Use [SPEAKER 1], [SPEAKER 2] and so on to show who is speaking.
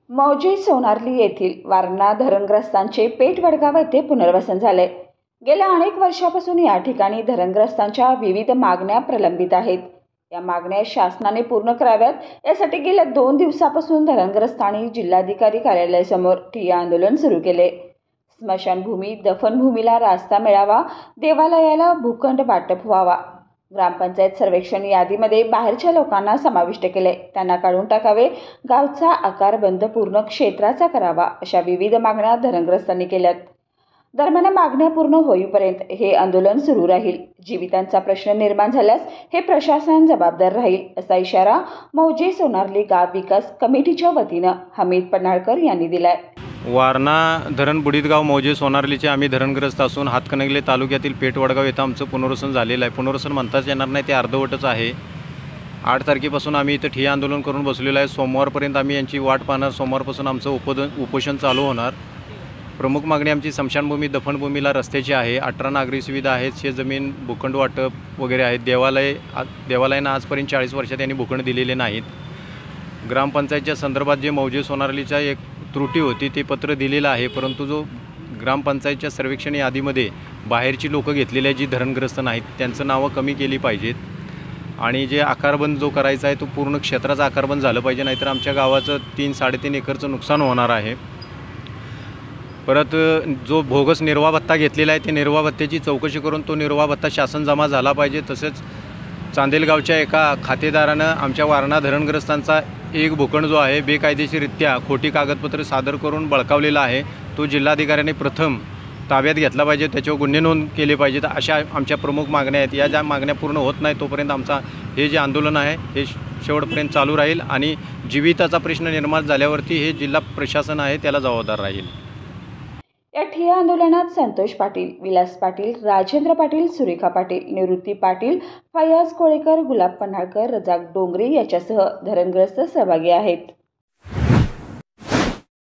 [SPEAKER 1] मौजे सोनारली येथील वारणा धरणग्रस्तांचे पेठ वडगाव येथे पुनर्वसन झाले। गेल्या अनेक वर्षापासून या ठिकाणी धरणग्रस्तांच्या विविध मागण्या प्रलंबित आहेत। या मागण्या शासनाने पूर्ण कराव्यात यासाठी गेल्या 2 दिवसापासून धरणग्रस्तांनी जिल्हाधिकारी कार्यालयासमोर ठिय्या आंदोलन सुरू केले। स्मशानभूमी, दफनभूमीला रास्ता मिळावा, देवालयाला भूखंड वाटप व्हावा, ग्रामपंचायत सर्वेक्षण यादीमध्ये बाहेरच्या लोकांना समाविष्ट केले, त्यांना काढून टाकावे, गावचा आकारबंद पूर्ण क्षेत्राचा करावा, अशा विविध मागण्या धरणग्रस्तांनी केल्यात। दरम्यान मागण्या पूर्ण होईपर्यंत हे आंदोलन सुरू राहील। जीवितांचा प्रश्न निर्माण झाल्यास हे प्रशासन जबाबदार राहील, असा इशारा मौजे सोनारली गाव विकास कमिटीच्या वतीनं हमीद पन्हाळकर यांनी दिलाय।
[SPEAKER 2] वारणा धरण बुडीत गाव मौजे सोनारलीचे आम्ही धरणग्रस्त असून हातकणंगले तालुक्यातील पेठ वडगाव येथे आमचं पुनर्वसन झालेलं आहे। पुनर्वसन म्हणताच येणार नाही, ते अर्धवटच आहे। 8 तारखेपासून आम्ही इथं ठिय्या आंदोलन करून बसलेलो आहे। सोमवारपर्यंत आम्ही यांची वाट पाहणार। सोमवारपासून आमचं उपोषण चालू होणार। प्रमुख मागणी आमची स्मशानभूमी, दफनभूमीला रस्त्याची आहे। 18 नागरी सुविधा आहेत, शेतजमीन, भूखंड वाटप वगैरे आहेत। देवालयानं आजपर्यंत 40 वर्षात यांनी भूखंड दिलेले नाहीत। ग्रामपंचायतच्या संदर्भात जे मौजे सोनारलीचा एक त्रुटी होती ते पत्र दिलेलं आहे, परंतु जो ग्रामपंचायतच्या सर्वेक्षण यादीमध्ये बाहेरची लोकं घेतलेली आहेत जी धरणग्रस्त नाहीत, त्यांचं नावं कमी केली पाहिजेत। आणि जे आकारबंद जो करायचा आहे तो पूर्ण क्षेत्राचं आकारबंद झालं पाहिजे, नाहीतर आमच्या गावाचं 3-3.5 एकरचं नुकसान होणार आहे। परत जो बोगस निर्वाह भत्ता घेतलेला आहे ते निर्वाह भत्त्याची चौकशी करून तो निर्वाह भत्ता शासन जमा झाला पाहिजे। तसेच चांदेलगावच्या एका खातेदारानं आमच्या वारणा धरणग्रस्तांचा एक भूखंड जो आहे बेकायदेशीररित्या खोटी कागदपत्र सादर करून बळकावलेला आहे, तो जिल्हाधिकाऱ्यांनी प्रथम ताब्यात घेतला पाहिजे, त्याच्यावर गुन्हे नोंद केले पाहिजेत। अशा आमच्या प्रमुख मागण्या आहेत। या ज्या मागण्या पूर्ण होत नाही तोपर्यंत आमचा हे जे आंदोलन आहे हे शेवटपर्यंत चालू राहील आणि जीविताचा प्रश्न निर्माण झाल्यावरती हे जिल्हा प्रशासन आहे त्याला जबाबदार राहील।
[SPEAKER 1] या ठिय्या आंदोलनात संतोष पाटील, विलास पाटील, राजेंद्र पाटील, सुरेखा पाटील, निवृत्ती पाटील, फयाज कोळेकर, गुलाब पन्हाळकर, रजाक डोंगरे याच्यासह धरणग्रस्त सहभागी आहेत।